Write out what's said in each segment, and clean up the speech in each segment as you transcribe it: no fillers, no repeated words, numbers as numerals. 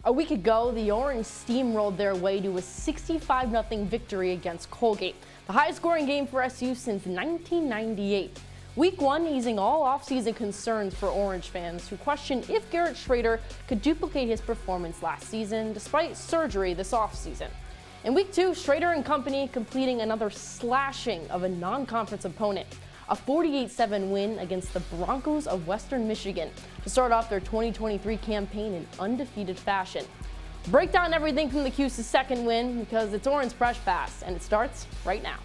A week ago, the Orange steamrolled their way to a 65-0 victory against Colgate, the highest-scoring game for SU since 1998. Week 1 easing all offseason concerns for Orange fans who question if Garrett Schrader could duplicate his performance last season despite surgery this offseason. In Week 2, Schrader and company completing another slashing of a non-conference opponent, a 48-7 win against the Broncos of Western Michigan to start off their 2023 campaign in undefeated fashion. Break down everything from the Cuse's second win because it's Orange Press Pass, and it starts right now.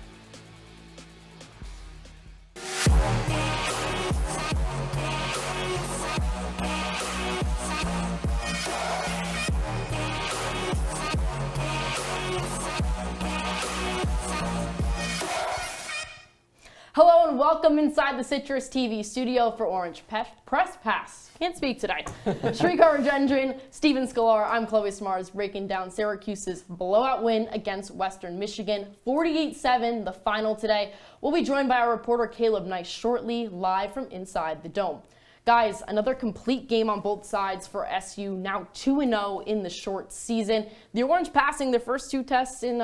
Hello and welcome inside the CitrusTV studio for Orange Press Pass. Can't speak today. Srikar, Rajendran, Steven Sklar, I'm Smarz, breaking down Syracuse's blowout win against Western Michigan. 48-7, the final today. We'll be joined by our reporter Caleb Nice shortly, live from inside the Dome. Guys, another complete game on both sides for SU, now 2-0 in the short season. The Orange passing their first two tests in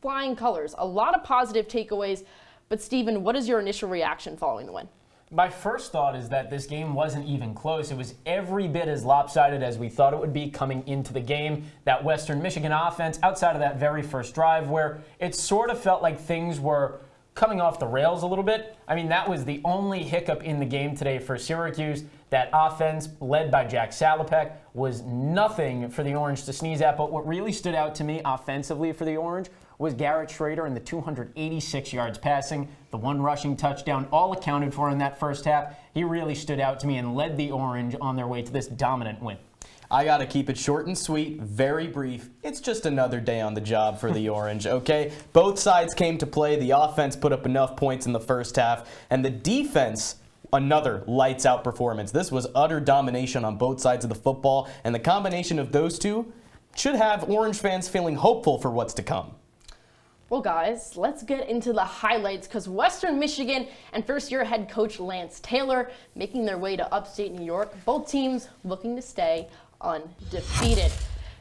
flying colors. A lot of positive takeaways. But Steven, what is your initial reaction following the win? My first thought is that this game wasn't even close. It was every bit as lopsided as we thought it would be coming into the game. That Western Michigan offense, outside of that very first drive where it sort of felt like things were coming off the rails a little bit. I mean, that was the only hiccup in the game today for Syracuse. That offense, led by Jack Salopek, was nothing for the Orange to sneeze at. But what really stood out to me offensively for the Orange was Garrett Schrader and the 286 yards passing, the one rushing touchdown, all accounted for in that first half. He really stood out to me and led the Orange on their way to this dominant win. I got to keep it short and sweet, very brief. It's just another day on the job for the Orange, okay? Both sides came to play. The offense put up enough points in the first half, and the defense, another lights-out performance. This was utter domination on both sides of the football, and the combination of those two should have Orange fans feeling hopeful for what's to come. Well, guys, let's get into the highlights because Western Michigan and first-year head coach Lance Taylor making their way to upstate New York. Both teams looking to stay undefeated.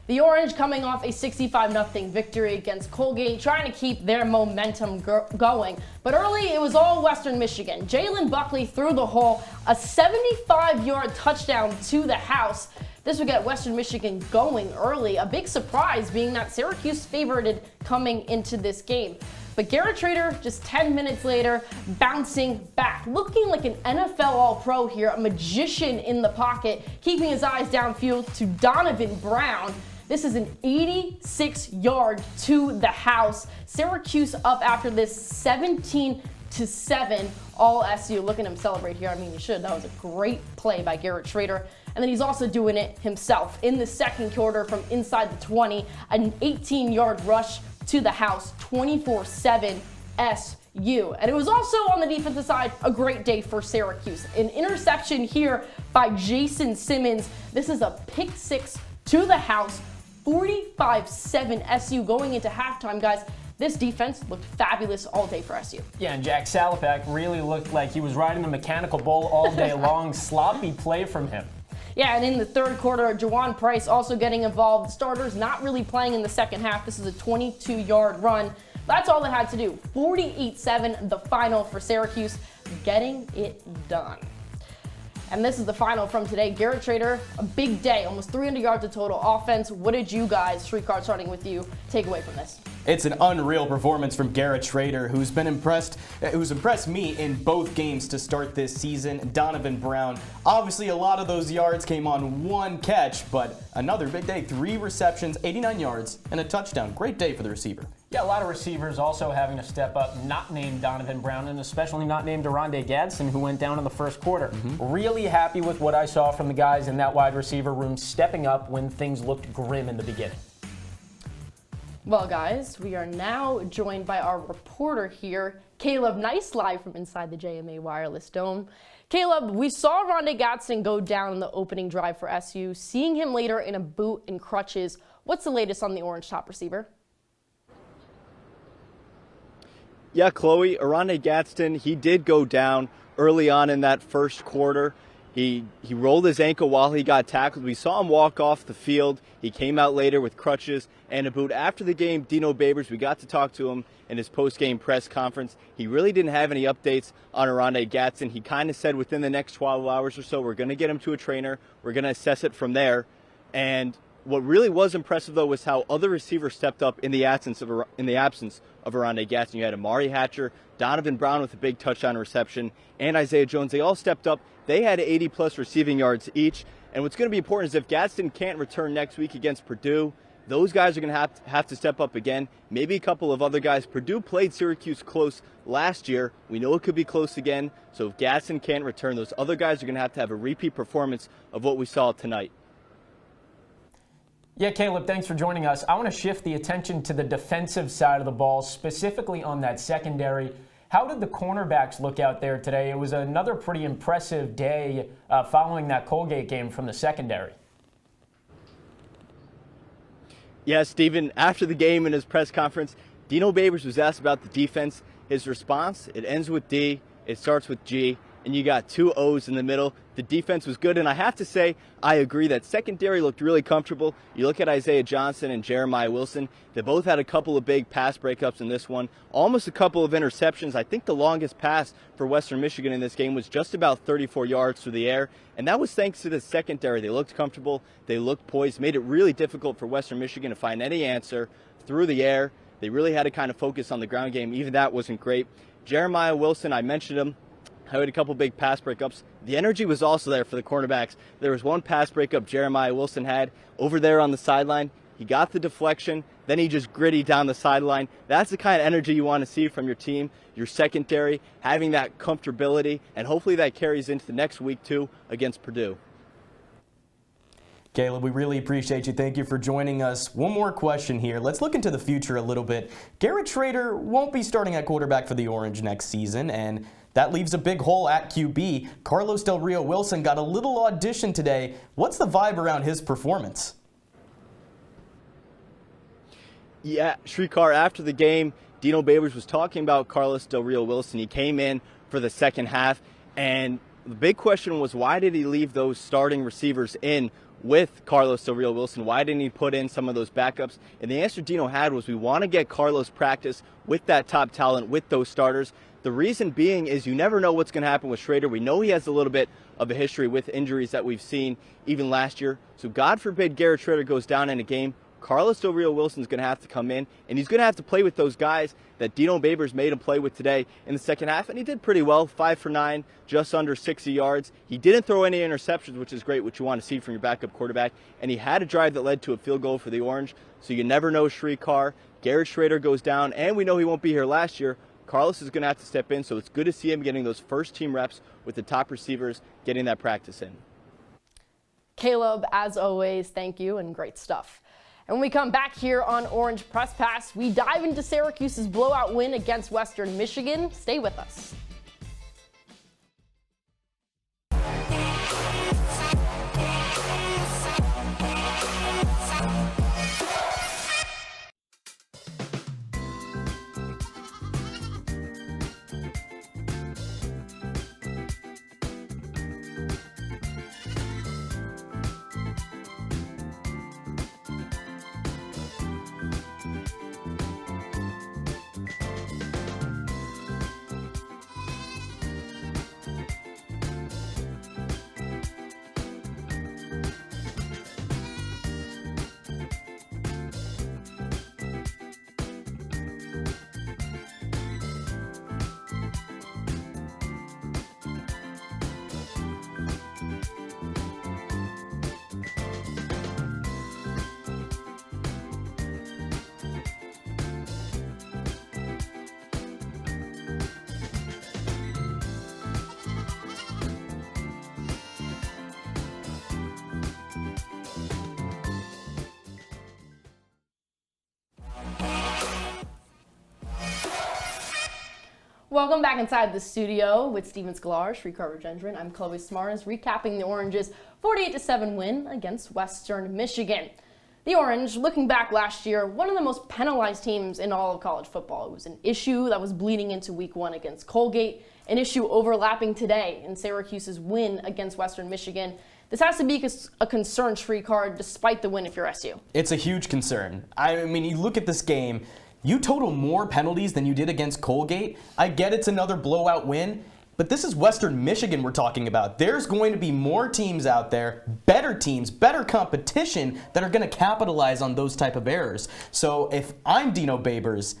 The Orange coming off a 65-0 victory against Colgate, trying to keep their momentum going. But early, it was all Western Michigan. Jalen Buckley through the hole, a 75-yard touchdown to the house. This would get Western Michigan going early. A big surprise being that Syracuse favorited coming into this game. But Garrett Schrader, just 10 minutes later, bouncing back, looking like an NFL All-Pro here, a magician in the pocket, keeping his eyes downfield to Donovan Brown. This is an 86-yard to the house. Syracuse up after this 17-7. All SU. Look at him celebrate here. I mean, you should. That was a great play by Garrett Schrader. And then he's also doing it himself in the second quarter from inside the 20, an 18-yard rush to the house, 24-7 SU. And it was also on the defensive side a great day for Syracuse. An interception here by Jason Simmons. This is a pick six to the house, 45-7 SU going into halftime, guys. This defense looked fabulous all day for SU. Yeah, and Jack Salopek really looked like he was riding the mechanical bull all day long. Sloppy play from him. Yeah, and in the third quarter, Jawan Price also getting involved. Starters not really playing in the second half. This is a 22-yard run. That's all they had to do. 48-7, the final for Syracuse, getting it done. And this is the final from today. Garrett Schrader, a big day, almost 300 yards of total offense. What did you guys, Srikar, starting with you, take away from this? It's an unreal performance from Garrett Schrader, who's impressed me in both games to start this season. Donovan Brown, obviously a lot of those yards came on one catch, but another big day. 3 receptions, 89 yards, and a touchdown. Great day for the receiver. Yeah, a lot of receivers also having to step up, not named Donovan Brown, and especially not named Arande Gadsden, who went down in the first quarter. Really happy with what I saw from the guys in that wide receiver room, stepping up when things looked grim in the beginning. Well, guys, we are now joined by our reporter here, Caleb Nice, live from inside the JMA Wireless Dome. Caleb, we saw Arande Gadsden go down in the opening drive for SU. Seeing him later in a boot and crutches, what's the latest on the Orange top receiver? Yeah, Chloe, Arande Gadsden, he did go down early on in that first quarter. He rolled his ankle while he got tackled. We saw him walk off the field. He came out later with crutches and a boot. After the game, Dino Babers, we got to talk to him in his post-game press conference. He really didn't have any updates on Oronde Gadsden. He kind of said within the next 12 hours or so, we're going to get him to a trainer. We're going to assess it from there. And what really was impressive, though, was how other receivers stepped up in the absence of Oronde Gadsden. You had Amari Hatcher, Donovan Brown with a big touchdown reception, and Isaiah Jones. They all stepped up. They had 80-plus receiving yards each. And what's going to be important is if Gadsden can't return next week against Purdue, those guys are going to have to step up again. Maybe a couple of other guys. Purdue played Syracuse close last year. We know it could be close again. So if Gadsden can't return, those other guys are going to have a repeat performance of what we saw tonight. Yeah, Caleb, thanks for joining us. I want to shift the attention to the defensive side of the ball, specifically on that secondary. How did the cornerbacks look out there today? It was another pretty impressive day following that Colgate game from the secondary. Yeah, Stephen, after the game in his press conference, Dino Babers was asked about the defense. His response, it ends with D, it starts with G, and you got two O's in the middle. The defense was good, and I have to say, I agree that secondary looked really comfortable. You look at Isaiah Johnson and Jeremiah Wilson. They both had a couple of big pass breakups in this one, almost a couple of interceptions. I think the longest pass for Western Michigan in this game was just about 34 yards through the air, and that was thanks to the secondary. They looked comfortable, they looked poised, made it really difficult for Western Michigan to find any answer through the air. They really had to kind of focus on the ground game. Even that wasn't great. Jeremiah Wilson, I mentioned him. I had a couple big pass breakups. The energy was also there for the cornerbacks. There was one pass breakup Jeremiah Wilson had over there on the sideline. He got the deflection, then he just gritty down the sideline. That's the kind of energy you want to see from your team, your secondary, having that comfortability, and hopefully that carries into the next week too against Purdue. Caleb, we really appreciate you. Thank you for joining us. One more question here. Let's look into the future a little bit. Garrett Schrader won't be starting at quarterback for the Orange next season, and that leaves a big hole at QB. Carlos Del Rio Wilson got a little audition today. What's the vibe around his performance? Yeah, Srikar, after the game, Dino Babers was talking about Carlos Del Rio Wilson. He came in for the second half, and the big question was, why did he leave those starting receivers in with Carlos Del Rio Wilson? Why didn't he put in some of those backups? And the answer Dino had was, we want to get Carlos practice with that top talent, with those starters. The reason being is you never know what's going to happen with Schrader. We know he has a little bit of a history with injuries that we've seen even last year. So God forbid Garrett Schrader goes down in a game, Carlos Del Rio Wilson's going to have to come in, and he's going to have to play with those guys that Dino Babers made him play with today in the second half, and he did pretty well, 5 for 9, just under 60 yards. He didn't throw any interceptions, which is great, what you want to see from your backup quarterback, and he had a drive that led to a field goal for the Orange, so you never know Srikar. Garrett Schrader goes down, and we know he won't be here last year. Carlos is going to have to step in, so it's good to see him getting those first team reps with the top receivers, getting that practice in. Caleb, as always, thank you and great stuff. And when we come back here on Orange Press Pass, we dive into Syracuse's blowout win against Western Michigan. Stay with us. Welcome back inside the studio with Steven Sklar, Srikar, Rajendran. I'm Chloe Smarz, recapping the Orange's 48-7 win against Western Michigan. The Orange, looking back last year, one of the most penalized teams in all of college football. It was an issue that was bleeding into week 1 against Colgate, an issue overlapping today in Syracuse's win against Western Michigan. This has to be a concern, Srikar, despite the win if you're SU. It's a huge concern. I mean, you look at this game, you total more penalties than you did against Colgate. I get it's another blowout win, but this is Western Michigan we're talking about. There's going to be more teams out there, better teams, better competition that are going to capitalize on those type of errors. So if I'm Dino Babers,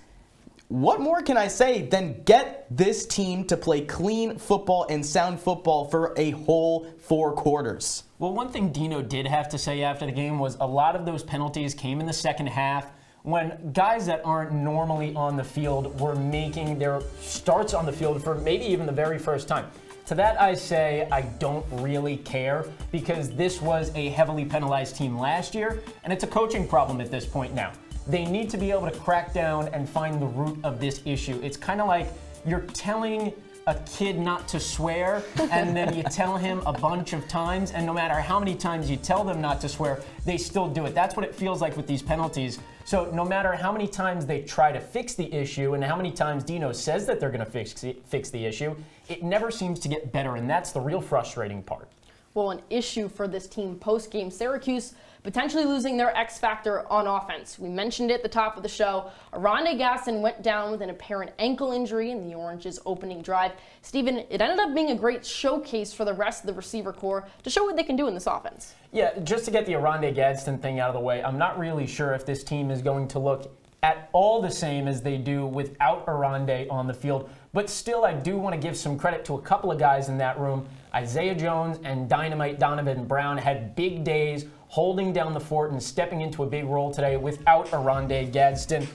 what more can I say than get this team to play clean football and sound football for a whole 4 quarters? Well, one thing Dino did have to say after the game was a lot of those penalties came in the second half when guys that aren't normally on the field were making their starts on the field for maybe even the very first time. To that I say I don't really care, because this was a heavily penalized team last year, and it's a coaching problem at this point now. They need to be able to crack down and find the root of this issue. It's kind of like you're telling a kid not to swear, and then you tell him a bunch of times, and no matter how many times you tell them not to swear, they still do it. That's what it feels like with these penalties. So no matter how many times they try to fix the issue and how many times Dino says that they're going to fix the issue, it never seems to get better, and that's the real frustrating part. Well, an issue for this team post-game, Syracuse potentially losing their X factor on offense. We mentioned it at the top of the show. Aronde Gaston went down with an apparent ankle injury in the Orange's opening drive. Steven, it ended up being a great showcase for the rest of the receiver corps to show what they can do in this offense. Yeah, just to get the Aronde Gaston thing out of the way, I'm not really sure if this team is going to look at all the same as they do without Aronde on the field. But still, I do want to give some credit to a couple of guys in that room. Isaiah Jones and Dynamite Donovan Brown had big days holding down the fort and stepping into a big role today without Aronde Gadsden.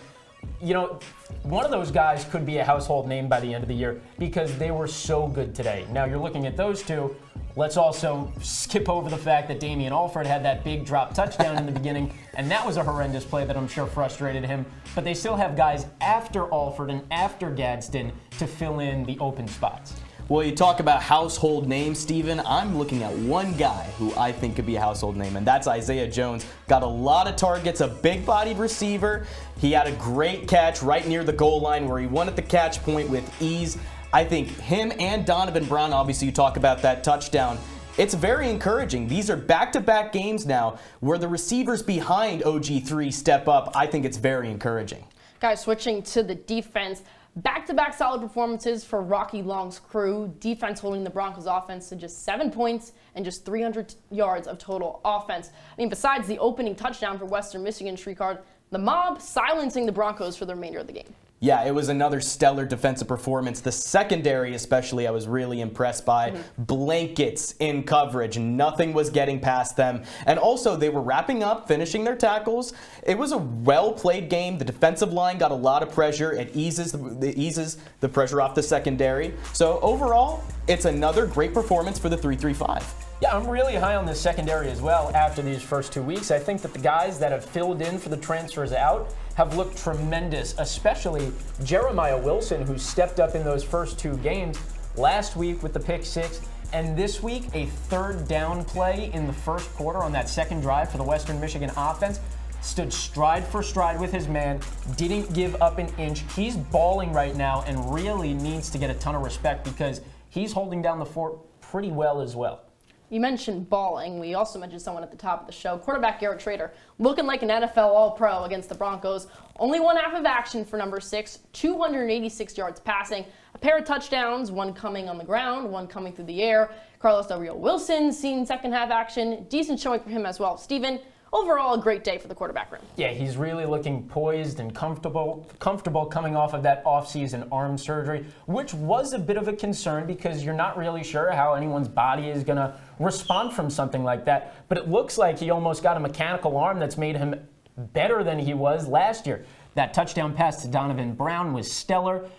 You know, one of those guys could be a household name by the end of the year because they were so good today. Now, you're looking at those two. Let's also skip over the fact that Damian Alford had that big drop touchdown in the beginning, and that was a horrendous play that I'm sure frustrated him. But they still have guys after Alford and after Gadsden to fill in the open spots. Well, you talk about household names, Steven. I'm looking at one guy who I think could be a household name, and that's Isaiah Jones. Got a lot of targets, a big-bodied receiver. He had a great catch right near the goal line where he won at the catch point with ease. I think him and Donovan Brown, obviously you talk about that touchdown, it's very encouraging. These are back-to-back games now where the receivers behind OG3 step up. I think it's very encouraging. Guys, switching to the defense, back-to-back solid performances for Rocky Long's crew. Defense holding the Broncos offense to just 7 points and just 300 yards of total offense. I mean, besides the opening touchdown for Western Michigan, Srikar, the mob silencing the Broncos for the remainder of the game. Yeah, it was another stellar defensive performance. The secondary especially I was really impressed by. Blankets in coverage. Nothing was getting past them. And also they were wrapping up, finishing their tackles. It was a well-played game. The defensive line got a lot of pressure. It eases the pressure off the secondary. So overall, it's another great performance for the 3-3-5. Yeah, I'm really high on the secondary as well after these first 2 weeks. I think that the guys that have filled in for the transfers out have looked tremendous, especially Jeremiah Wilson, who stepped up in those first 2 games, last week with the pick 6, and this week a third down play in the first quarter on that second drive for the Western Michigan offense. Stood stride for stride with his man, didn't give up an inch. He's balling right now and really needs to get a ton of respect because he's holding down the fort pretty well as well. You mentioned balling. We also mentioned someone at the top of the show. Quarterback Garrett Schrader, looking like an NFL All-Pro against the Broncos. Only one half of action for number 6, 286 yards passing, a pair of touchdowns, one coming on the ground, one coming through the air. Carlos Del Rio Wilson seen second half action. Decent showing for him as well. Steven, overall, a great day for the quarterback room. Yeah, he's really looking poised and comfortable coming off of that offseason arm surgery, which was a bit of a concern because you're not really sure how anyone's body is going to respond from something like that. But it looks like he almost got a mechanical arm that's made him better than he was last year. That touchdown pass to Donovan Brown was stellar.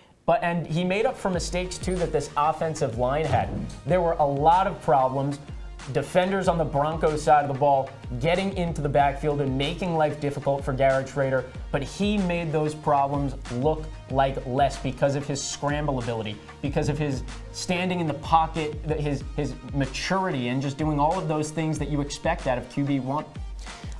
And he made up for mistakes, too, that this offensive line had. There were a lot of problems. Defenders on the Broncos side of the ball getting into the backfield and making life difficult for Garrett Schrader, but he made those problems look like less because of his scramble ability, because of his standing in the pocket, his maturity, and just doing all of those things that you expect out of QB1.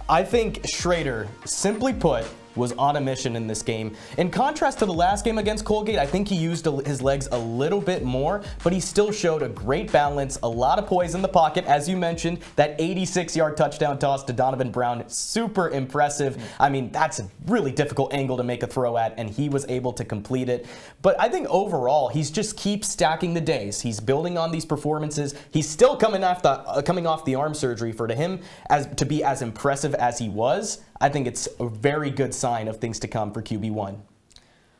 I think Schrader, simply put, was on a mission in this game. In contrast to the last game against Colgate, I think he used his legs a little bit more, but he still showed a great balance, a lot of poise in the pocket. As you mentioned, that 86-yard touchdown toss to Donovan Brown, super impressive. I mean, that's a really difficult angle to make a throw at, and he was able to complete it. But I think overall, he's just keeps stacking the days. He's building on these performances. He's still coming off the arm surgery. For him to be as impressive as he was, I think it's a very good sign of things to come for QB1.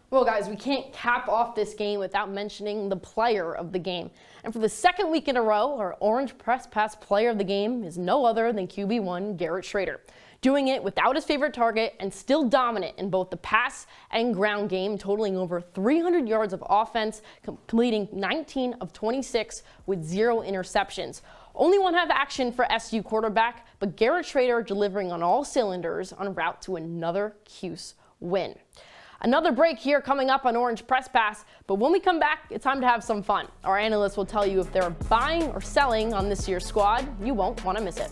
Well, guys, we can't cap off this game without mentioning the player of the game. And for the second week in a row, our Orange Press Pass player of the game is no other than QB1 Garrett Schrader, doing it without his favorite target and still dominant in both the pass and ground game, totaling over 300 yards of offense, completing 19 of 26 with 0 interceptions. Only one half action for SU quarterback, but Garrett Schrader delivering on all cylinders en route to another Cuse win. Another break here coming up on Orange Press Pass, but when we come back, it's time to have some fun. Our analysts will tell you if they're buying or selling on this year's squad. You won't want to miss it.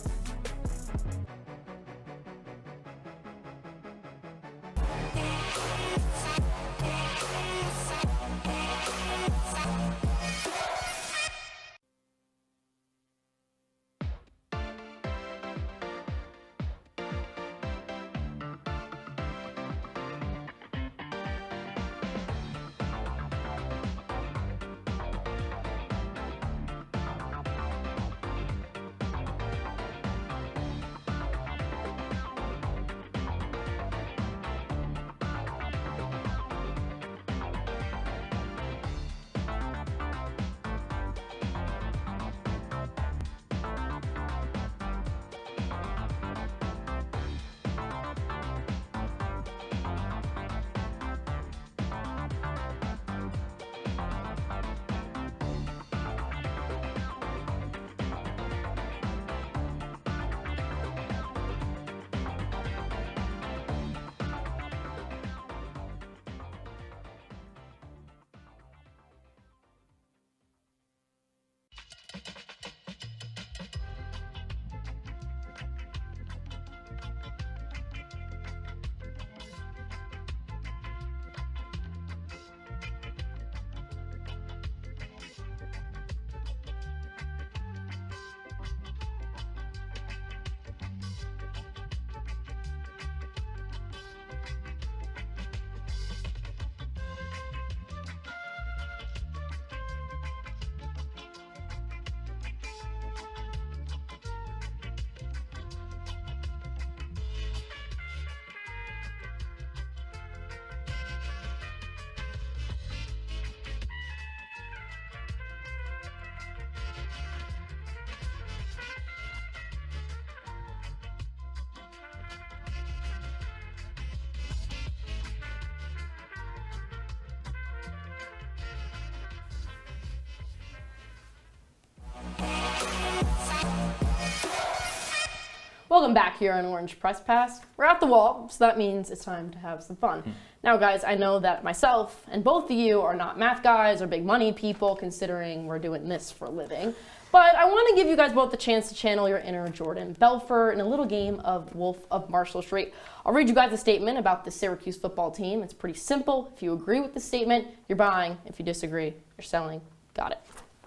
Welcome back here on Orange Press Pass. We're at the wall, so that means it's time to have some fun. Now, guys, I know that myself and both of you are not math guys or big money people, considering we're doing this for a living. But I want to give you guys both the chance to channel your inner Jordan Belfort in a little game of Wolf of Marshall Street. I'll read you guys a statement about the Syracuse football team. It's pretty simple. If you agree with the statement, you're buying. If you disagree, you're selling. Got it?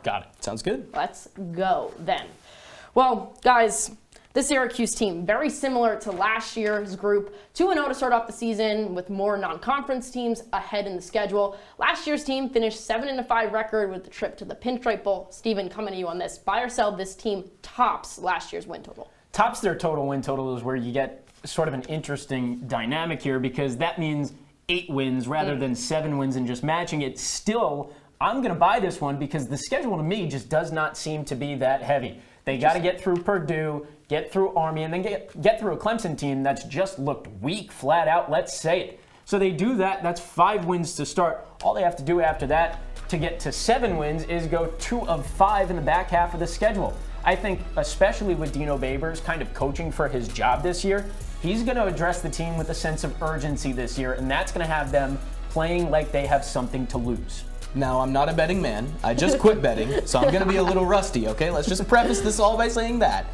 Got it. Sounds good. Let's go then. Well, guys, the Syracuse team, very similar to last year's group, 2-0 to start off the season with more non-conference teams ahead in the schedule. Last year's team finished 7-5 record with the trip to the Pinstripe Bowl. Steven, coming to you on this. Buy or sell, this team tops last year's win total? Tops their total win total is where you get sort of an interesting dynamic here, because that means 8 wins rather than 7 wins and just matching it. Still, I'm going to buy this one because the schedule to me just does not seem to be that heavy. They got to get through Purdue, get through Army, and then get through a Clemson team that's just looked weak, flat out, let's say it. So they do that. That's 5 wins to start. All they have to do after that to get to 7 wins is go 2 of 5 in the back half of the schedule. I think, especially with Dino Babers kind of coaching for his job this year, he's going to address the team with a sense of urgency this year, and that's going to have them playing like they have something to lose. Now, I'm not a betting man. I just quit betting, so I'm going to be a little rusty, okay? Let's just preface this all by saying that.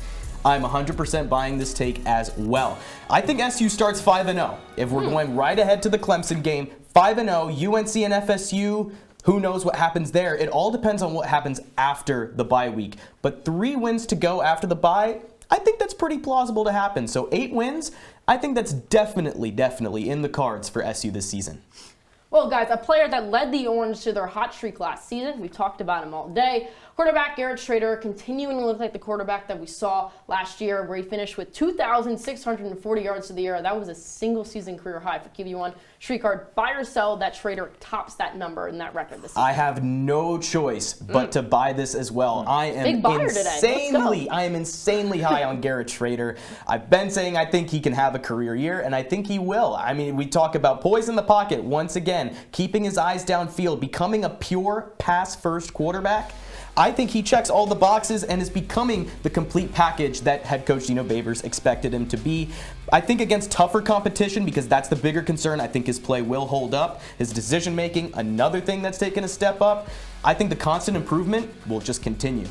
I'm 100% buying this take as well. I think SU starts 5-0. If we're going right ahead to the Clemson game, 5-0, UNC and FSU, who knows what happens there? It all depends on what happens after the bye week. But 3 wins to go after the bye, I think that's pretty plausible to happen. So 8 wins, I think that's definitely in the cards for SU this season. Well, guys, a player that led the Orange to their hot streak last season, we've talked about him all day. Quarterback Garrett Schrader continuing to look like the quarterback that we saw last year, where he finished with 2,640 yards to the air. That was a single season career high for QB1. Srikar, buy or sell that Schrader tops that number in that record this season? I have no choice but to buy this as well. I am insanely high on Garrett Schrader. I've been saying I think he can have a career year, and I think he will. I mean, we talk about poise in the pocket once again, keeping his eyes downfield, becoming a pure pass-first quarterback. I think he checks all the boxes and is becoming the complete package that head coach Dino Babers expected him to be. I think against tougher competition, because that's the bigger concern, I think his play will hold up. His decision making, another thing that's taken a step up. I think the constant improvement will just continue.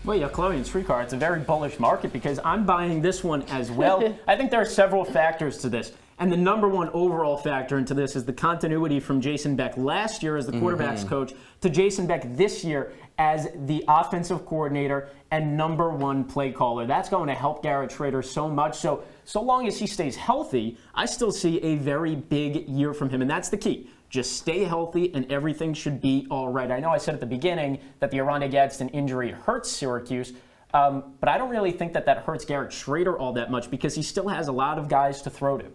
Well, yeah, Chloe and Srikar, it's a very bullish market because I'm buying this one as well. I think there are several factors to this. And the number one overall factor into this is the continuity from Jason Beck last year as the quarterback's coach to Jason Beck this year as the offensive coordinator and number one play caller. That's going to help Garrett Schrader so much. So long as he stays healthy, I still see a very big year from him. And that's the key. Just stay healthy and everything should be all right. I know I said at the beginning that the Aranda Gadsden injury hurts Syracuse, but I don't really think that hurts Garrett Schrader all that much because he still has a lot of guys to throw to.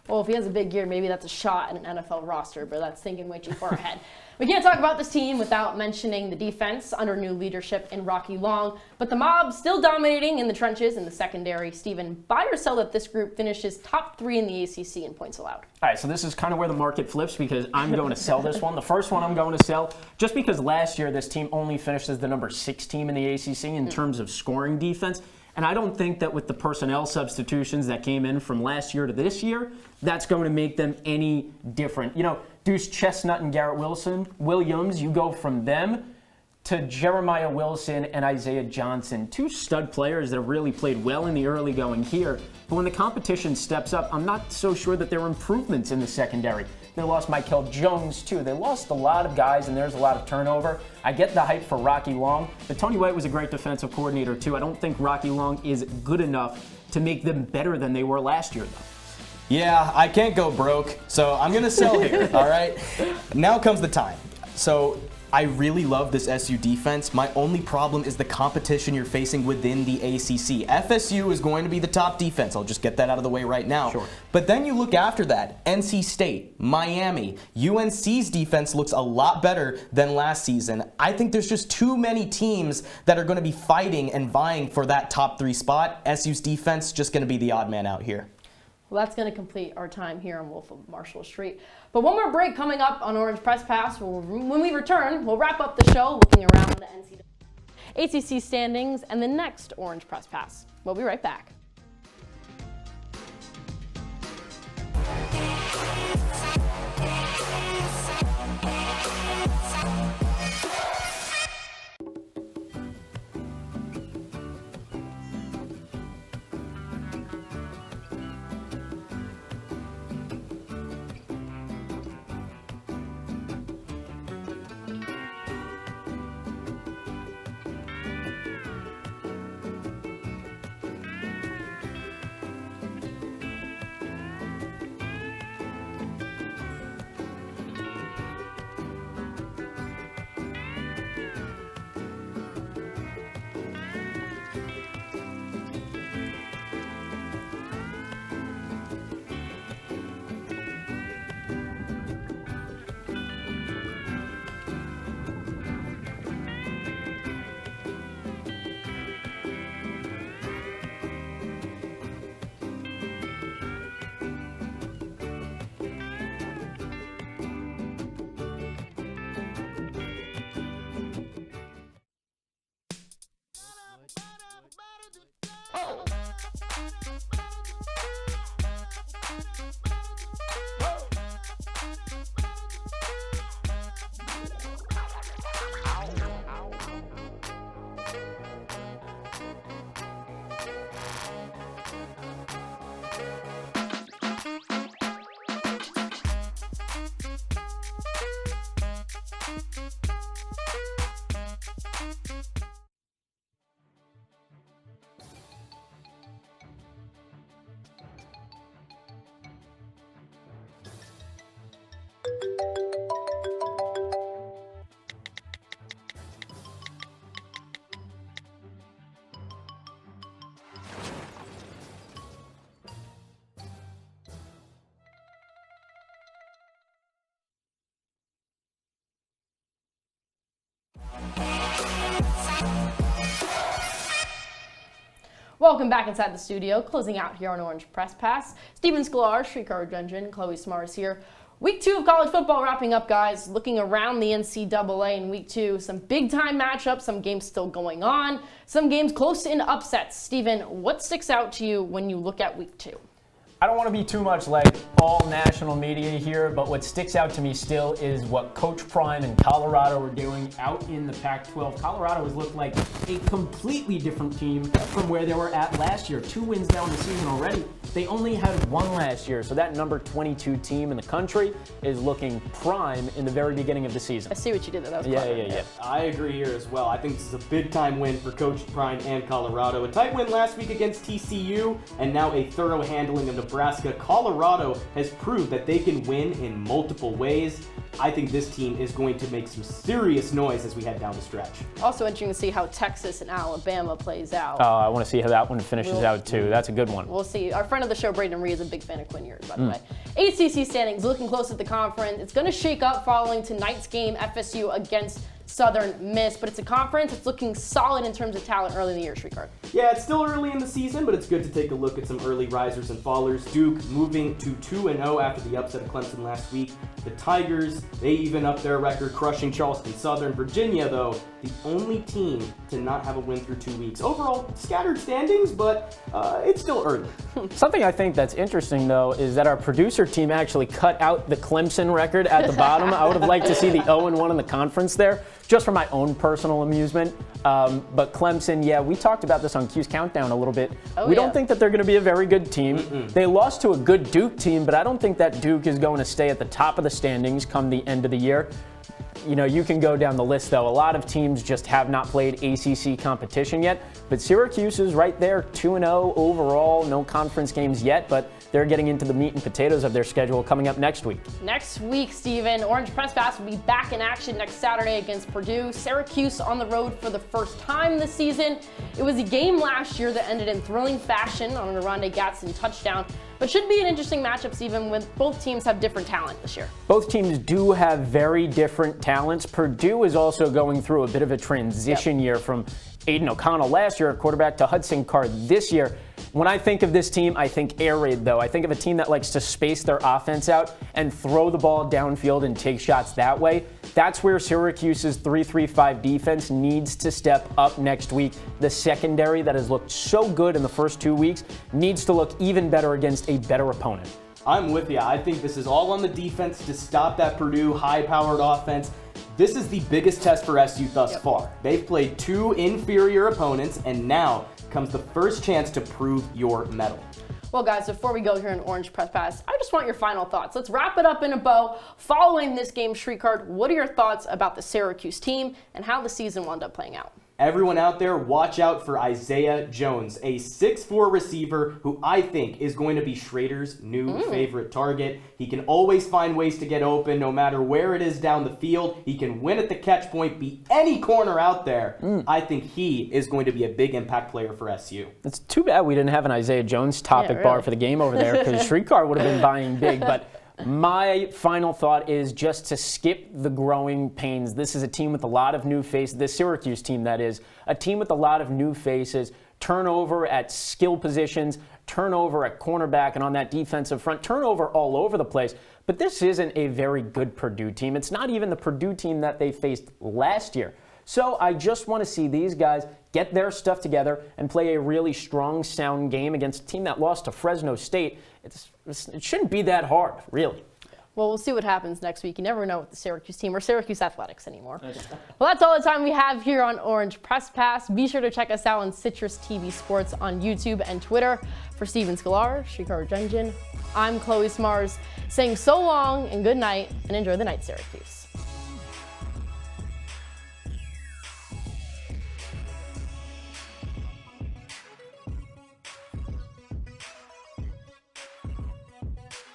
Well, if he has a big year, maybe that's a shot at an NFL roster, but that's thinking way too far ahead. We can't talk about this team without mentioning the defense under new leadership in Rocky Long, but the mob still dominating in the trenches in the secondary. Steven, buy or sell that this group finishes top 3 in the ACC in points allowed? All right, so this is kind of where the market flips because I'm going to sell this one. The first one I'm going to sell just because last year this team only finished as the number 6 team in the ACC in terms of scoring defense. And I don't think that with the personnel substitutions that came in from last year to this year, that's going to make them any different. You know, Deuce Chestnut and Garrett Williams, you go from them to Jeremiah Wilson and Isaiah Johnson, 2 stud players that have really played well in the early going here. But when the competition steps up, I'm not so sure that there are improvements in the secondary. They lost Michael Jones, too. They lost a lot of guys, and there's a lot of turnover. I get the hype for Rocky Long, but Tony White was a great defensive coordinator, too. I don't think Rocky Long is good enough to make them better than they were last year, though. Yeah, I can't go broke, so I'm going to sell here, all right? Now comes the time. So I really love this SU defense. My only problem is the competition you're facing within the ACC. FSU is going to be the top defense. I'll just get that out of the way right now. Sure. But then you look after that, NC State, Miami, UNC's defense looks a lot better than last season. I think there's just too many teams that are going to be fighting and vying for that top 3 spot. SU's defense just going to be the odd man out here. Well, that's going to complete our time here on Wolf of Marshall Street. But one more break coming up on Orange Press Pass. When we return, we'll wrap up the show looking around the NCAA ACC standings and the next Orange Press Pass. We'll be right back. Welcome back inside the studio, closing out here on Orange Press Pass. Steven Sklar, Srikar, Rajendran, Chloe Smarz here. Week 2 of college football wrapping up, guys. Looking around the NCAA in Week 2, some big-time matchups, some games still going on, some games close in upsets. Steven, what sticks out to you when you look at Week 2? I don't want to be too much like all national media here, but what sticks out to me still is what Coach Prime and Colorado are doing out in the Pac-12. Colorado has looked like a completely different team from where they were at last year. 2 wins down the season already. They only had 1 last year, so that number 22 team in the country is looking prime in the very beginning of the season. I see what you did there. That was Yeah, clever. yeah, yeah. I agree here as well. I think this is a big-time win for Coach Prime and Colorado. A tight win last week against TCU, and now a thorough handling of Nebraska. Colorado has proved that they can win in multiple ways. I think this team is going to make some serious noise as we head down the stretch. Also interesting to see how Texas and Alabama plays out. I want to see how that one finishes out too. That's a good one. We'll see. Our friend of the show, Braden Reed, is a big fan of Quinn Ewers, by the way. ACC standings looking close at the conference. It's going to shake up following tonight's game, FSU against Southern Miss, but it's a conference. It's looking solid in terms of talent early in the year, Srikar. Yeah, it's still early in the season, but it's good to take a look at some early risers and fallers. Duke moving to 2-0 after the upset of Clemson last week. The Tigers, they even up their record, crushing Charleston Southern. Virginia, though, the only team to not have a win through 2 weeks. Overall, scattered standings, but it's still early. Something I think that's interesting, though, is that our producer team actually cut out the Clemson record at the bottom. I would have liked to see the 0-1 in the conference there, just for my own personal amusement. But Clemson, yeah, we talked about this on Q's Countdown a little bit. We don't think that they're going to be a very good team. They lost to a good Duke team, but I don't think that Duke is going to stay at the top of the standings come the end of the year. You know, you can go down the list, though. A lot of teams just have not played ACC competition yet. But Syracuse is right there, 2-0 overall. No conference games yet, but they're getting into the meat and potatoes of their schedule coming up next week. Next week, Steven, Orange Press Pass will be back in action next Saturday against Purdue. Syracuse on the road for the first time this season. It was a game last year that ended in thrilling fashion on an Rondé Gatson touchdown, but should be an interesting matchup, Steven, when both teams have different talent this year. Both teams do have very different talents. Purdue is also going through a bit of a transition year from Aiden O'Connell last year at quarterback to Hudson Card this year. When I think of this team, I think air raid, though. I think of a team that likes to space their offense out and throw the ball downfield and take shots that way. That's where Syracuse's 3-3-5 defense needs to step up next week. The secondary that has looked so good in the first 2 weeks needs to look even better against a better opponent. I'm with you. I think this is all on the defense to stop that Purdue high-powered offense. This is the biggest test for SU thus far. They've played 2 inferior opponents, and now comes the first chance to prove your mettle. Well, guys, before we go here in Orange Press Pass, I just want your final thoughts. Let's wrap it up in a bow. Following this game, Srikar, what are your thoughts about the Syracuse team and how the season wound up playing out? Everyone out there, watch out for Isaiah Jones, a 6'4 receiver who I think is going to be Schrader's new favorite target. He can always find ways to get open no matter where it is down the field. He can win at the catch point, beat any corner out there. I think he is going to be a big impact player for SU. It's too bad we didn't have an Isaiah Jones topic bar for the game over there, because Srikar would have been buying big. But my final thought is just to skip the growing pains. This is a team with a lot of new faces. This Syracuse team, that is, a team with a lot of new faces. Turnover at skill positions, turnover at cornerback and on that defensive front, turnover all over the place. But this isn't a very good Purdue team. It's not even the Purdue team that they faced last year. So I just want to see these guys get their stuff together and play a really strong, sound game against a team that lost to Fresno State. It shouldn't be that hard, really. Well, we'll see what happens next week. You never know with the Syracuse team or Syracuse Athletics anymore. Well, that's all the time we have here on Orange Press Pass. Be sure to check us out on CitrusTV Sports on YouTube and Twitter. For Steven Sklar, Srikar Rajendran, I'm Chloe Smarz, saying so long and good night, and enjoy the night, Syracuse.